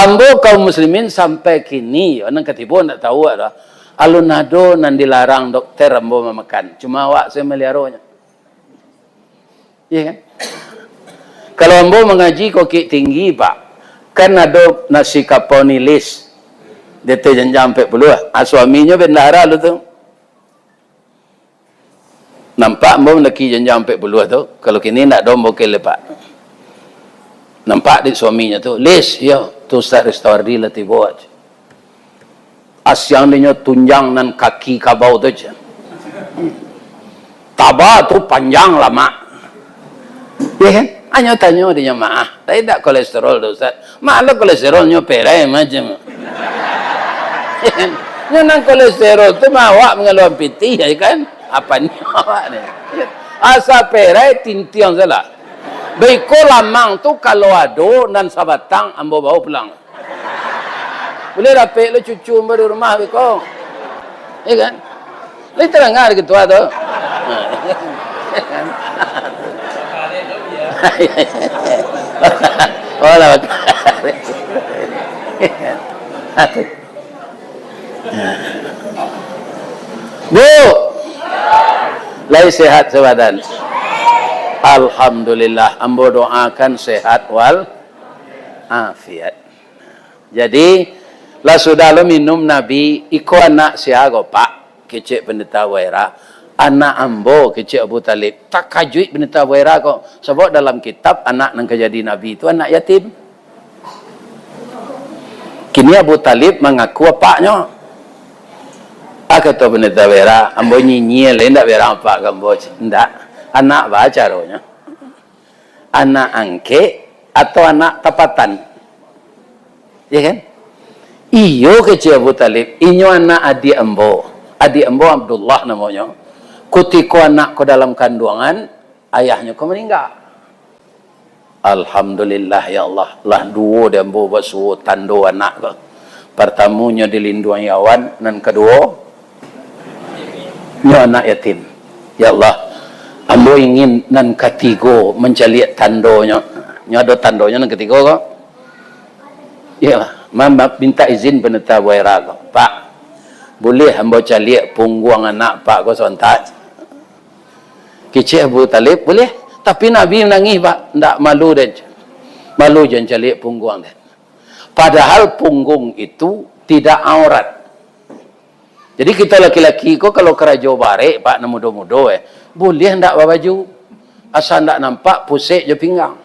Speaker 1: Ambo kaum muslimin sampai kini, orang ketipu nak tahu ada. Alun nado nan dilarang dokter ambo memakan. Cuma awak saya meliharonya. Iya kan? Kalau ambo mengaji koki tinggi pak, kan ada nasi kaponilis. Dia tu jangan sampai puluh. Suaminya bendahara lu tu. Nampak ambo laki jangan sampai puluh tu. Kalau kini nak dom bokil lepak. Nampak di suaminya tu. Lis, yo, tu start restore di letih buat. Asyang dia tunjang nan kaki kabau tu je. Taba tu panjang lama. Ya kan? Hanya tanya dia maah. Tapi tak kolesterol tu Ustaz. Malah kolesterolnya perai macam. Ya kan? Yang kolesterol tu awak mengeluarkan piti ya kan? Apa ni awak ni? Asa perai tintiang salah. Baiko lamang tu kalau ada nan sabatang ambo bawa pulang. Boleh dapat lu cucu ambo di rumah baiko. Ya kan? Lu teranggar gitu tu. Olah. Bu, lai sehat sebadan. Alhamdulillah, ambo doakan sehat wal afiat. Jadi, lah sudah lo minum Nabi, iko anak siago pak, kecik pendeta Waira, anak ambo kecik Abu Talib. Tak kajuit pendeta Waira kok. Sebab dalam kitab anak yang kejadi Nabi itu anak yatim. Kini Abu Talib mengaku apaknya. Kata pendeta Waira, ambo nyinyil, tidak Waira apa kambo. Tidak. Anak baca rohnya. Anak angke atau anak tapatan. Ya kan? Iyo kecil Abu Talib. Inyo anak adik ambo. Adik ambo Abdullah namanya. Kutiko anak ko dalam kandungan, ayahnya ko meninggal. Alhamdulillah ya Allah. Lah dua dia ambo basuh tando anak ko. Pertamunya dilindungi awan. Dan kedua, nyo anak yatim. Ya Allah. Ambo ingin nan ketiga mencaliat tandonya. Nyo ada tandonya nan ketiga ko. Ya, mama minta izin pendeta Waira ko. Pak, boleh ambo caliat pungguang anak pak ko sontak. Kecik Abu Talib boleh. Tapi Nabi menangis pak. Tak malu dan malu jangan caliat pungguang dan. Padahal punggung itu tidak aurat. Jadi kita laki-laki ko kalau kerajo barek pak na mudo-mudo boleh ndak bawa baju asal ndak nampak pusik je pinggang.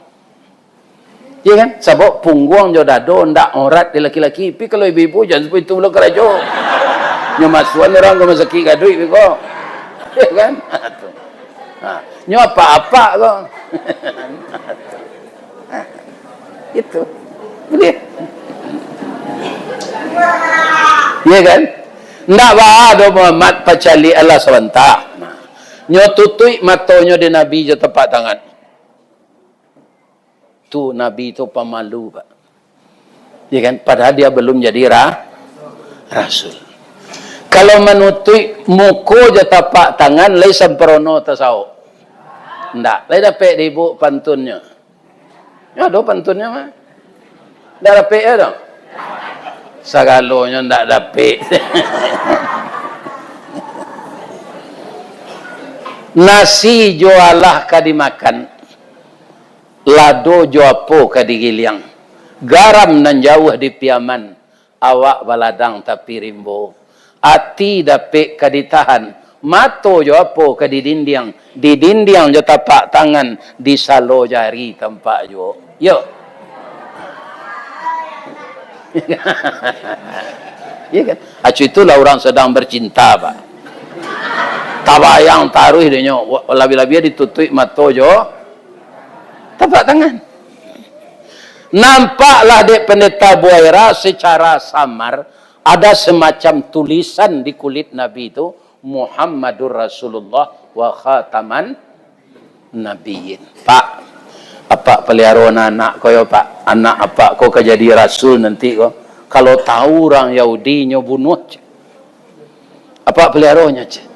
Speaker 1: Ya kan? Sebab punggung jo dado ndak aurat di laki-laki. Tapi kalau ibu-ibu jangan seperti itu belum kerajo. Nyo masuan orang ko masaki gaduit ko. Ya kan? Nyo apa-apa ko. Itu. Boleh. Ya kan? Ndak ada Muhammad pacali Allah SWT. Nyo tutui matonyo di Nabi je tepat tangan. Tu Nabi tu pemalu pak. Ya kan? Padahal dia belum jadi rasul. Kalau menutui muko je tapak tangan, lai semperono tasau. Ndak, lai dapat ibu pantunnya. Ya ada pantunnya mah. Ndak dapat ya dong. Sagalonya ndak dapat. Nasi jualah ka dimakan. Lado joapo ka digiliang. Garam nan jauh di piaman. Awak baladang tapi rimbo. Ati dapat ka ditahan. Mato joapo ka didindiang. Didindiang jo tapak tangan. Di salo jari tempat jo. Yo. Ya kan? Acu itulah orang sedang bercinta pak. Tabayang taruh dia labi-labi ditutui mato jo tapak tangan. Nampaklah dek pendeta Waira secara samar ada semacam tulisan di kulit Nabi itu Muhammadur Rasulullah wa khataman nabiyyin. Pak, apa peliharaan anak kau ya pak? Anak apa kau jadi rasul nanti kau? Kalau tahu orang Yahudi nyo bunuh. Apa peliharaannya?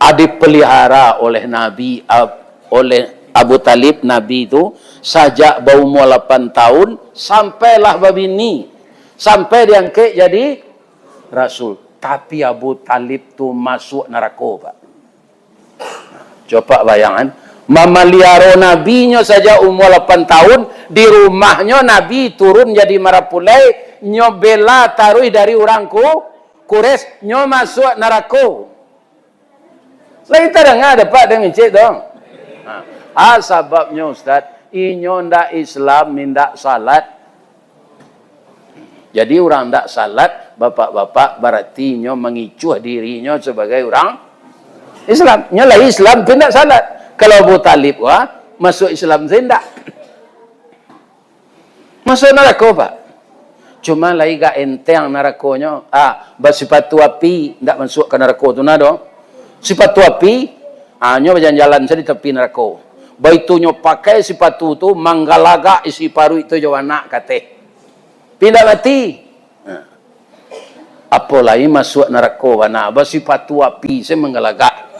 Speaker 1: Dipelihara oleh Nabi, oleh Abu Talib Nabi itu sajak berumur 8 tahun sampailah babini, sampai diangkat jadi Rasul. Tapi Abu Talib tu masuk neraka, Pak. Coba bayangkan, memeliara nabinya saja umur 8 tahun, di rumahnya Nabi turun jadi marapulai, nyobela taruh dari orang Quraisy, nyo masuk neraka. Lagi tak dengar ada Pak dengan cik dong. Sebabnya Ustaz, inyo ndak Islam, mindak salat. Jadi orang ndak salat, bapak-bapak berarti inyo mengicuh dirinya sebagai orang Islam. Nyo lah Islam, tidak salat. Kalau Abu Talib masuk Islam tidak. Masuk neraka, Pak. Cuma lagi gak enteng nerakonya. Bersipatu api, tidak masuk ke neraka tu nak dong. Sipatu api, nyo berjalan-jalan saya di tepi neraka. Baitu nyo pakai sipatu tu, manggalaga isi paru itu jauh anak kate. Pindah mati. Apa lagi masuk neraka, nah bersipatu api, saya manggalaga.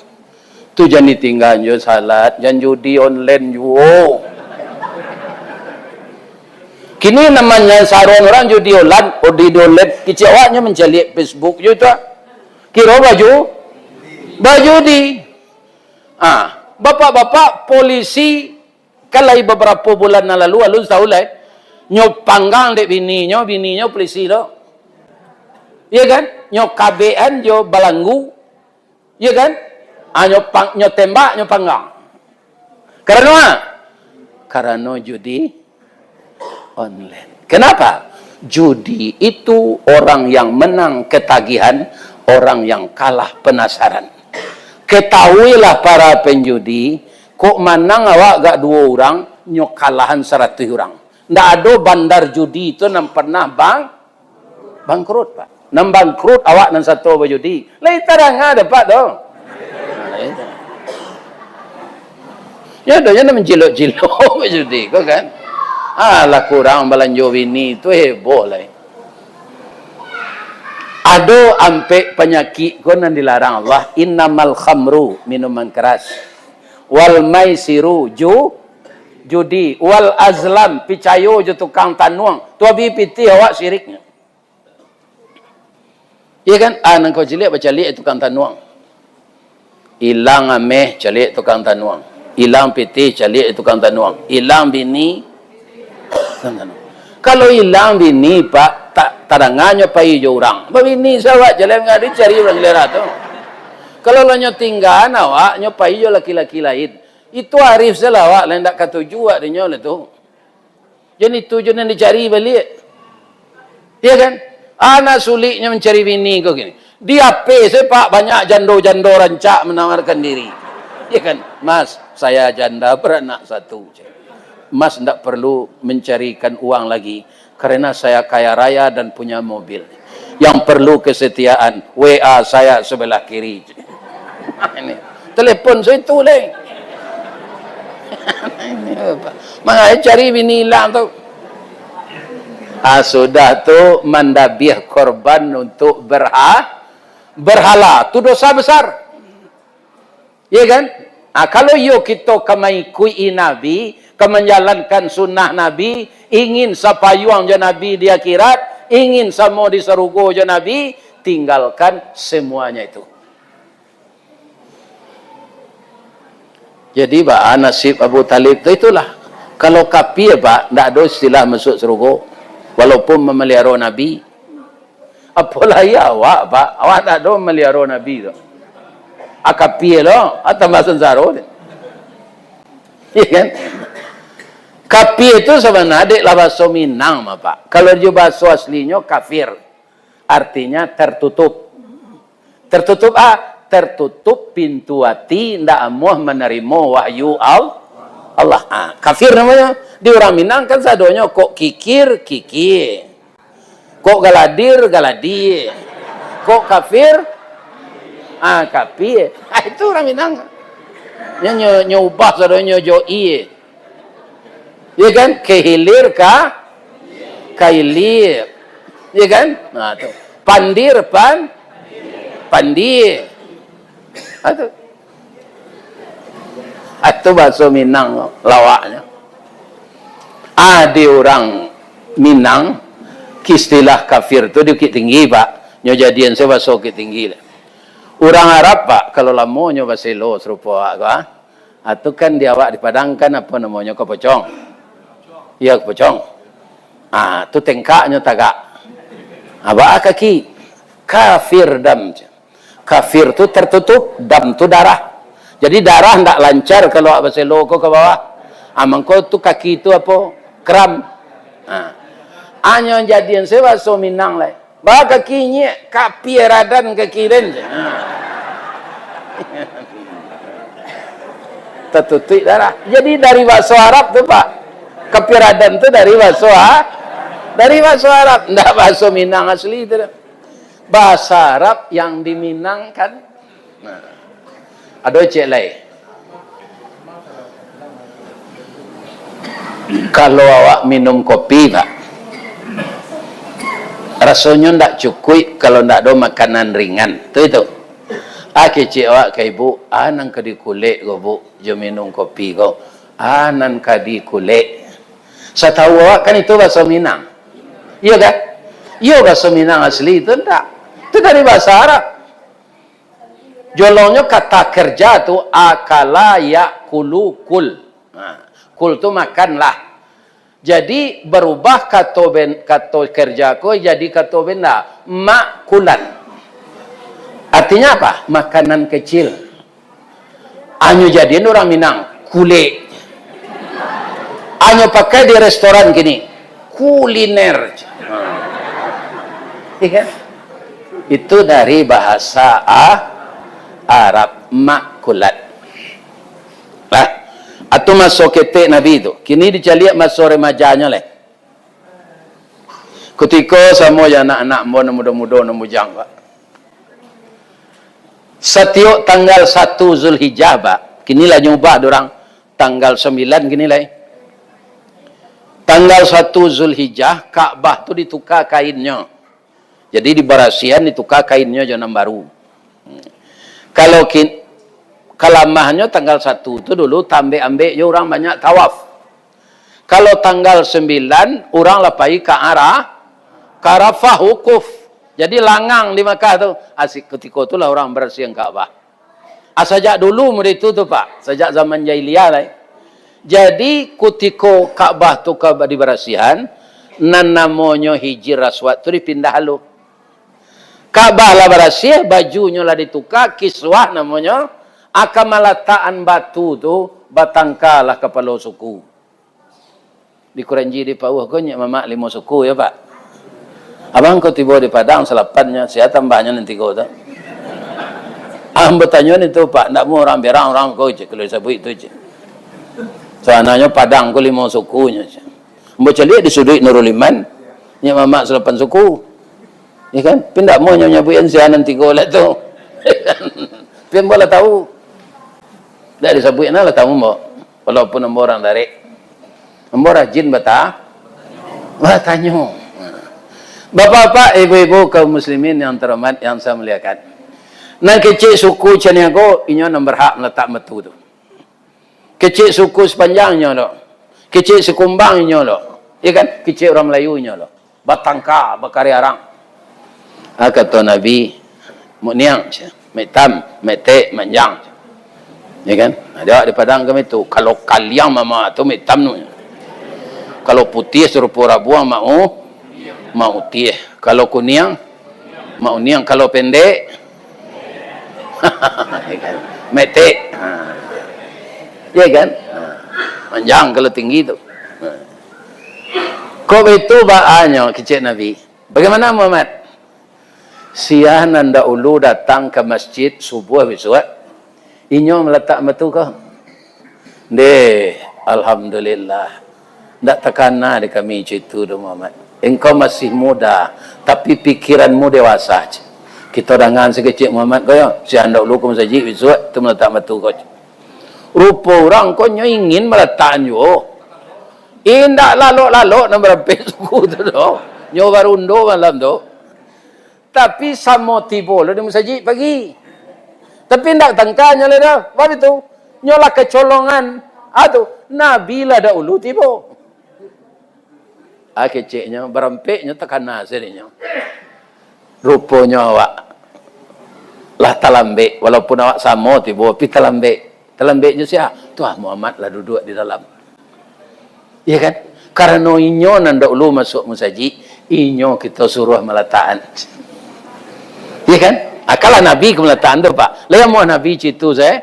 Speaker 1: Tu jangan ditinggal jo salat, jangan judi online jo. Kini namanya saron orang judi online, kicauannya mencari Facebook jo tu. Kira baju di. Bapak-bapak polisi kalai beberapa bulan lalu tahu lah, nyok panggang dek bininya polisi lo. Iya kan? Nyok KBN jo balanggu. Iya kan? Nyok tembak, nyok panggang. Karena judi online. Kenapa? Judi itu orang yang menang ketagihan, orang yang kalah penasaran. Ketahuilah para penjudi, kok menang awak gak 2 orang, nyok kalahan 100 orang. Ndak ada bandar judi itu yang pernah bangkrut, Pak. Nam bangkrut awak nan satu berjudi. Lai tarang ada, Pak dong. Ya doanya nam jilok-jilok berjudi, kok kan? Lah kurang belanjo ini itu heboh lah. Ada ampe penyakit ko nan dilarang Allah, innamal khamru, minuman keras, wal maisiru judi, wal azlam picayo jo tukang tanuang, tu abi piti awak syiriknya. Iya kan? Nang kau cilik baca liak tukang tanuang. Ilang ameh cilik tukang tanuang. Ilang piti cilik tukang tanuang. Ilang bini tukang tanuang. Kalau ilang bini, Pak, tadangannya pai jo orang. Babini sawak jalan ngadi cari orang lera tu. Kalau lo nyo tinggal awak nyo pai jo laki-laki lain. Itu arif salah awak lain dak katuju awak dinyo le tu. Jadi tujuan dicari balik. Iya kan? Anak suliknya mencari bini kau gini. Dia Pak banyak jando-jando rancak menawarkan diri. Iya kan? Mas, saya janda beranak 1. Mas tidak perlu mencarikan uang lagi. Karena saya kaya raya dan punya mobil. Yang perlu kesetiaan. WA saya sebelah kiri. Ini. Telepon saya itu lah. Makanya cari bini hilang tu. Sudah tu mendabih korban untuk berhala. Itu dosa besar. Ya kan? Kalau kita kemaikui Nabi, menjalankan sunnah Nabi, ingin sapayuang je Nabi di akhirat, ingin samo di surga je Nabi, tinggalkan semuanya itu. Jadi Pak, nasib Abu Talib itu itulah. Kalau kafir Pak, tidak ada istilah masuk surga, walaupun memelihara Nabi. Apalagi awak Pak, awak tak ada memelihara Nabi tu. Kafir lo, atau masuk surga. Iya kan? Kafir itu sebenarnya adalah bahasa Minang, Pak. Kalau dia bahasa aslinya kafir, artinya tertutup. Tertutup tertutup pintu hati, tidak mau menerima wahyu Allah. Kafir namanya. Di orang Minang kan sadonya kok kikir, kok galadir, kok kafir, kafir. Itu orang Minang. Nyubah sadonya joi. Ya kan? Kehilir kailir. Ya kan? Nah, tu. Pandir pandir. Itu tu bahasa Minang lawaknya. Ada orang Minang istilah kafir tu dikit tinggi pak. Nyo jadian saya bahasa dikit tinggi. Orang Arab pak kalau lama nyo bahasa lo serupa pak. Atau kan dia awak dipadangkan apa namanya kepocong. Ya kepocong. Tu tengkaknya tagak. Abah kaki kafir dam. Kafir tu tertutup, dam tu darah. Jadi darah tidak lancar kalau bahasa lo ke bawah. Mangko tu kaki tu apa? Kram. Anyo jadian saya bahasa Minang lah. Bah kakinya kapi radan kaki dan. Tertutup darah. Jadi dari bahasa Arab tu pak. Kapi radan tu dari bahasa Arab. Tidak bahasa Minang asli tu. Bahasa Arab yang diminangkan. Ada cek lain. Kalau awak minum kopi pak, rasanya tidak cukup kalau tidak ada makanan ringan. Itu. Kecik awak ke ibu, nang kadi kulit ko bu, jo minum kopi ko. Nang kadi kulit. Saya tahu awak kan itu bahasa Minang. Iya kan? Iya bahasa Minang asli itu tidak. Itu dari bahasa Arab. Jolongnya kata kerja tu akala yakulu kul. Kul tu makanlah. Jadi berubah kata kerjaku jadi kata benda makulan. Artinya apa? Makanan kecil. Anyo jadian orang Minang kulit. Anyo pakai di restoran gini kuliner. Iya. Itu dari bahasa Arab makulat. Atau masuk ketik Nabi itu. Kini dicaliak masuk remajanya lah. Ketika sama anak-anak muda-muda mujang pak. Setiap tanggal 1 Zulhijjah pak. Kini lah nyubah dorang tanggal 9 kini lah. Tanggal 1 Zulhijjah Ka'bah tu ditukar kainnya. Jadi di Barasian ditukar kainnya jangan baru. Kalau kalamahnya tanggal 1 itu dulu tambah-ambek ya orang banyak tawaf. Kalau tanggal 9 orang lapai ke Arafah wukuf. Jadi langang di Makkah tu. Asik ketika itulah orang bersiang Ka'bah. Sejak dulu murid itu tu pak. Sejak zaman jahiliyah lah. Jadi ketika Ka'bah tu di bersihan nan namanya Hijir Aswad tu dipindah halu. Ka'bah lah berasih, bajunya lah ditukar, kiswah namanya. Akan meletakkan batu tu batangkalah kepala suku. Di Kuranji di Pauh ko nya mamak 5 suku ya pak. Abang kau tiba di Padang selapannya, saya tambahnya nanti kau tu. Bertanya itu pak, tak mau orang berang orang kau je kalau sebut itu je. Soalnya Padang ko 5 sukunya. Baca lihat di sudut Nurul Iman, nya mamak 8 suku. Ya kan? Pindak mau nyabuin saya nanti kau lah tu. Pian boleh tahu. Tak disebut lah tahu mo. Walaupun nombor orang dari. Nombor rajin bertanya. Bapak-bapak, ibu-ibu kaum muslimin yang terhormat yang saya muliakan. Nang kecil suku Caniago inyo nang berhak meletak metu tu. Kecil suku sepanjangnya lo. Kecil sekumbang inyo lo. Ya kan? Kecil orang Melayu inyo lo. Batangka, bakari arang. Kata Nabi, mu'niang, metam, mete, manjang. Ya kan? Ada di Padang kami tu. Kalau kalian mama tu metam nu. Kalau putih serupa rabuang mau putih. Kalau kuning mau niang. Kalau pendek ya kan? Mete. Ya kan? Panjang kalau tinggi tu. Kau itu bahannya kecil Nabi. Bagaimana Muhammad? Siang anda ulu datang ke masjid subuh besok. Inyo meletak metu kau. Alhamdulillah. Tak terkena di kami itu Muhammad. Engkau masih muda, tapi pikiranmu dewasa. Kita dengan sekecil Muhammad kau ya. Si anda ulu kau masjid besok tu meletak metu kau. Rupa orang kau ingin meletak nyo. Indak lalok nak berapa suku tu doh. Nyo barundo malam tu. Tapi sama tiba lo di masjid pagi. Tapi tidak tangkanya lah dah. Apa itu? Nyolah kecolongan. Aduh, Nabi lah dahulu tiba. Keciknya, berempiknya tekan nasirnya. Rupanya awak lah talambek. Walaupun awak sama tiba, tapi talambek. Talambeknya siapa? Tuah Muhammad lah duduk di dalam. Ya kan? Karena inyo nanda ulu masuk musajid, inyo kita suruh meletaan. Ya kan? Akalah Nabi ke meletaan tu pak. Lah mau Nabi citu saya.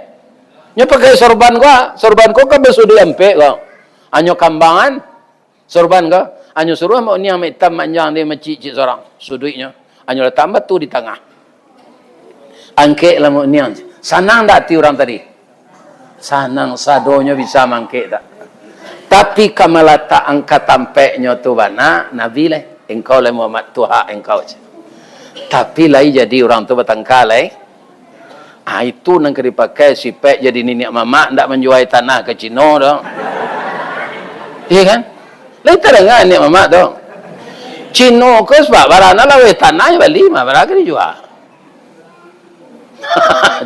Speaker 1: Nyo pakai sorban ko kan besudi ampe ko. Anyo kambangan sorban ko. Anyo suruh mau ni amai tam manjang dia macicit seorang suduitnya. Anyo letak batu di tengah. Angke lah mau ni. Sanang tak ti orang tadi? Sanang sadonya bisa mangke tak. Tapi kamalata angkat tampeknya tu bana Nabi lah. Engkau lah Muhammad Tuhan engkau je. Tapi lah jadi orang tu bertengkar lah. Itu nang dipakai sipek jadi nenek mama ndak menjual tanah ke Cina dong. Iya kan? Lain terdengar nenek mama dong. Cina ke sebab barana lah tanah beli mah barang dijual.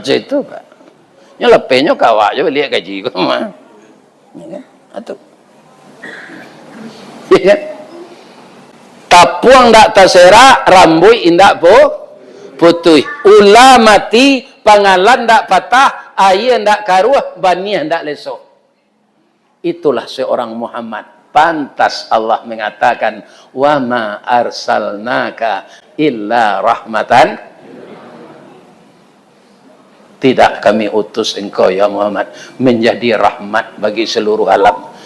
Speaker 1: Itu pak. Nya lepenya kawak je beli gaji ko mah. Ya kan? Atuh. Ya. Tapuang dak terserak, rambut indak putih. Ulah mati, pangalan dak patah, air ndak karuh, bani ndak lesok. Itulah seorang Muhammad. Pantas Allah mengatakan, wa ma arsalnaka illa rahmatan. Tidak kami utus engkau ya Muhammad menjadi rahmat bagi seluruh alam.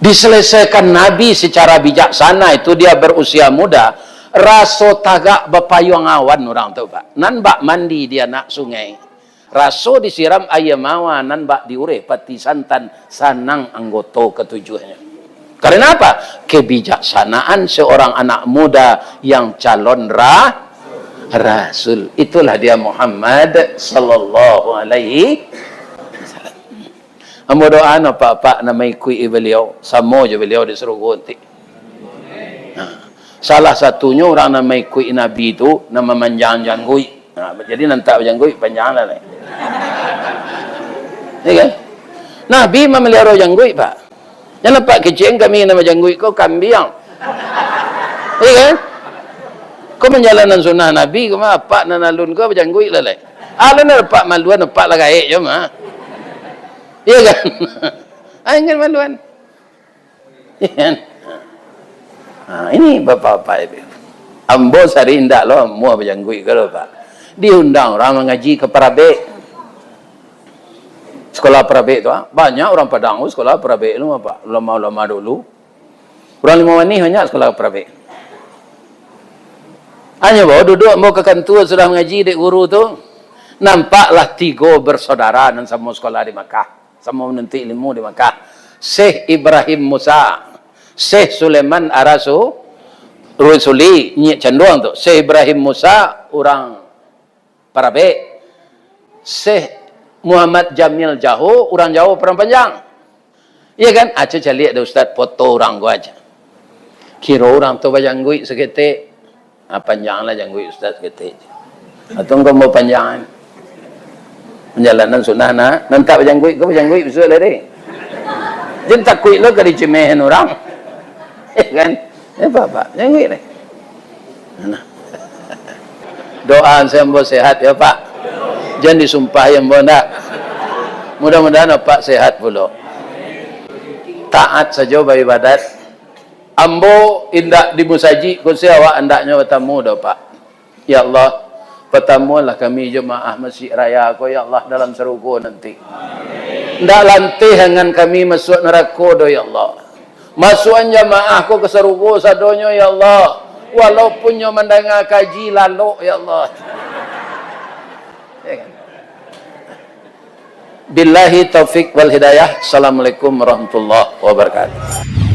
Speaker 1: Diselesaikan Nabi secara bijaksana, itu dia berusia muda. Raso tagak bepayung awan orang tu pak. Nan bak mandi dia nak sungai. Raso disiram air mawar, nan bak diure pati santan sanang anggota ketujuhnya. Karena apa? Kebijaksanaan seorang anak muda yang calon Rasul. Itulah dia Muhammad sallallahu alaihi wasallam. Amo doa na pak na may kui beliau, samo je beliau di surga nanti. Salah satunya orang na may kui nabi itu nama manjang janggui. Jadi nanti janggui panjang lah. Ya kan? Nabi memelihara janggui pak. Yang nampak kecil kami nama janggui kau kambing. Ya kan? Kau menjalankan sunnah Nabi, kau mah apa nanalun kau berjanggui lah leh. Alun apa maluan apa lah gaek je mah. Iya kan? Angin maluan. Iya kan? Ini bapak-bapak itu. Ambo sari indak lo, mua berjanggui kalau pak. Diundang orang mengaji ke Parabek. Sekolah Parabek tu banyak orang Padang sekolah Parabek lu apa? Lama-lama dulu. Orang lima ni banyak sekolah Parabek. Hanya bawa duduk mau ke kantor sudah mengaji dek guru tu. Nampaklah tiga bersaudara dan sama sekolah di Makkah. Sama menuntut ilmu di Makkah. Syekh Ibrahim Musa, Syekh Sulaiman Arasu, Rusuli, Nyek Canduang tu. Syekh Ibrahim Musa, orang Parabek. Syekh Muhammad Jamil Jahu, orang Jawa Perang Panjang. Iya kan? Aca cari ada ustaz foto orang gua aja. Kira orang tu berjanggui seketik. Panjanglah janggui ustaz seketik. Atau kau mau panjangan? Menjalanan sunnah na, nanti berjanggui, kau berjanggui besok lah deh. Jangan takut lo ke dicemehin orang. Kan? Apa? Janggui deh. Doa saya mau sehat ya Pak. Jangan disumpah yang bondak. Mudah-mudahan Pak sehat pula. Taat saja beribadat. Ambo indak di musaji, kunci awak andaknya bertemu dah Pak. Ya Allah, bertemulah kami jemaah Masjid Raya Ko ya Allah dalam surga nanti. Ndak lantih dengan kami masuk neraka dah ya Allah. Masukan jemaah ko ke surga sadonyo ya Allah. Walaupun nyo mendengar kaji lalu ya Allah. Ya kan? Billahi taufik wal hidayah. Assalamualaikum warahmatullahi wabarakatuh.